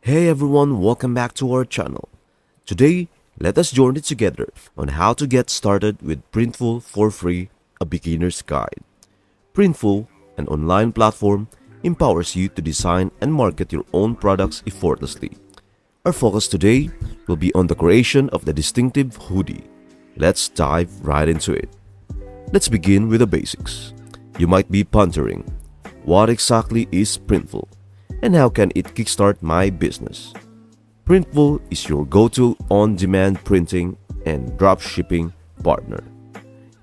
Hey everyone, welcome back to our channel. Today, let us journey together on how to get started with Printful for free, a beginner's guide. Printful, an online platform, empowers you to design and market your own products effortlessly. Our focus today will be on the creation of the distinctive hoodie. Let's dive right into it. Let's begin with the basics. You might be pondering, what exactly is Printful? And how can it kickstart my business? Printful is your go-to on-demand printing and dropshipping partner,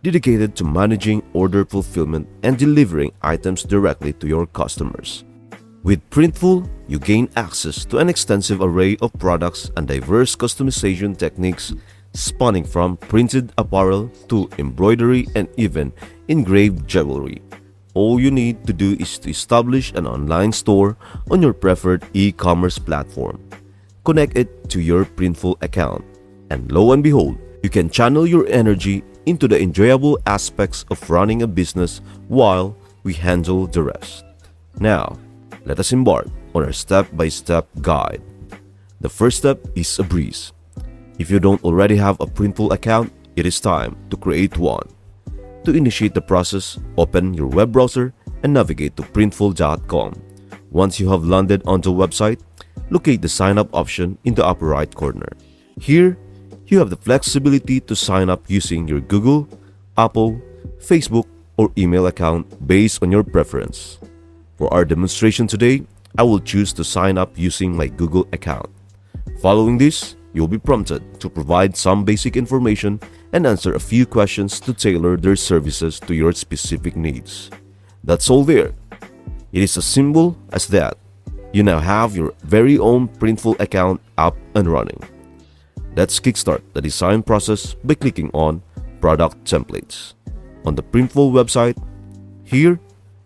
dedicated to managing order fulfillment and delivering items directly to your customers. With Printful, you gain access to an extensive array of products and diverse customization techniques spanning from printed apparel to embroidery and even engraved jewelry. All you need to do is to establish an online store on your preferred e-commerce platform. Connect it to your Printful account, and lo and behold, you can channel your energy into the enjoyable aspects of running a business while we handle the rest. Now, let us embark on our step-by-step guide. The first step is a breeze. If you don't already have a Printful account, it is time to create one. To initiate the process, open your web browser and navigate to printful.com. Once you have landed on the website, locate the sign up option in the upper right corner. Here, you have the flexibility to sign up using your Google, Apple, Facebook, or email account based on your preference. For our demonstration today, I will choose to sign up using my Google account. Following this, you'll be prompted to provide some basic information and answer a few questions to tailor their services to your specific needs. That's all there. It is as simple as that. You now have your very own Printful account up and running. Let's kickstart the design process by clicking on Product Templates. On the Printful website, here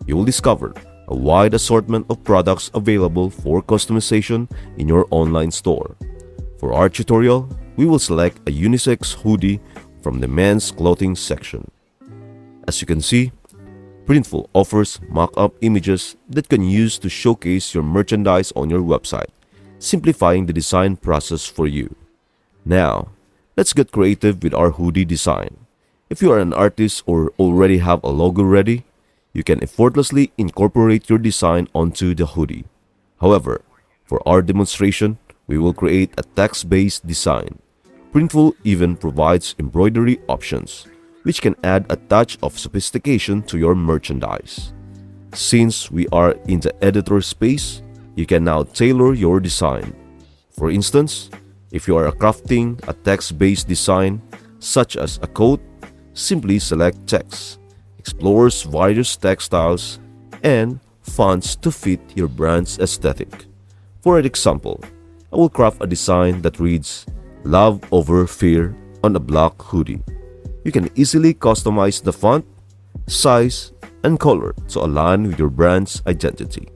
you will discover a wide assortment of products available for customization in your online store. For our tutorial, we will select a unisex hoodie from the men's clothing section. As you can see, Printful offers mock-up images that can use to showcase your merchandise on your website, simplifying the design process for you. Now, let's get creative with our hoodie design. If you are an artist or already have a logo ready, you can effortlessly incorporate your design onto the hoodie. However, for our demonstration, we will create a text-based design. Printful even provides embroidery options, which can add a touch of sophistication to your merchandise. Since we are in the editor space, you can now tailor your design. For instance, if you are crafting a text-based design, such as a coat, simply select text, explores various textiles, and fonts to fit your brand's aesthetic. For an example, I will craft a design that reads, "Love over fear" on a black hoodie. You can easily customize the font, size, and color to align with your brand's identity.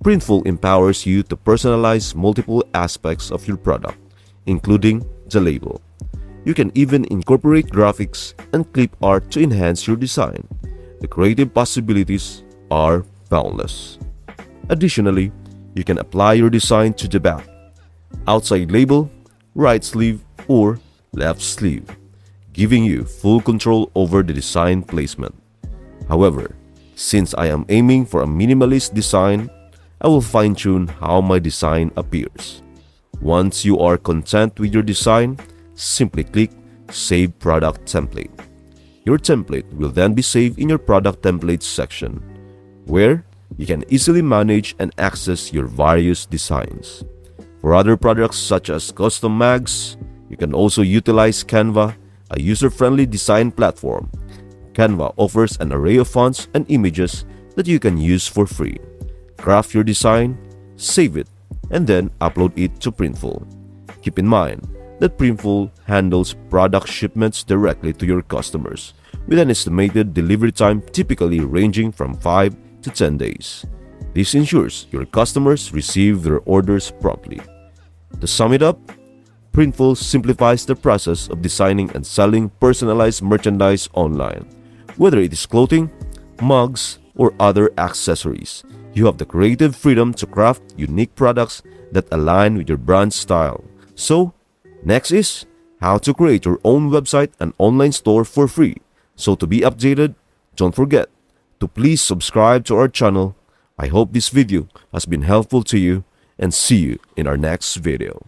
Printful empowers you to personalize multiple aspects of your product, including the label. You can even incorporate graphics and clip art to enhance your design. The creative possibilities are boundless. Additionally, you can apply your design to the back, outside label, right sleeve, or left sleeve, giving you full control over the design placement. However, since I am aiming for a minimalist design, I will fine-tune how my design appears. Once you are content with your design, simply click Save Product Template. Your template will then be saved in your Product Templates section, where you can easily manage and access your various designs. For other products such as custom mags, you can also utilize Canva, a user-friendly design platform. Canva offers an array of fonts and images that you can use for free. Craft your design, save it, and then upload it to Printful. Keep in mind that Printful handles product shipments directly to your customers, with an estimated delivery time typically ranging from 5 to 10 days. This ensures your customers receive their orders promptly. To sum it up, Printful simplifies the process of designing and selling personalized merchandise online. Whether it is clothing, mugs, or other accessories, you have the creative freedom to craft unique products that align with your brand style. So, next is how to create your own website and online store for free. So to be updated, don't forget to please subscribe to our channel. I hope this video has been helpful to you and see you in our next video.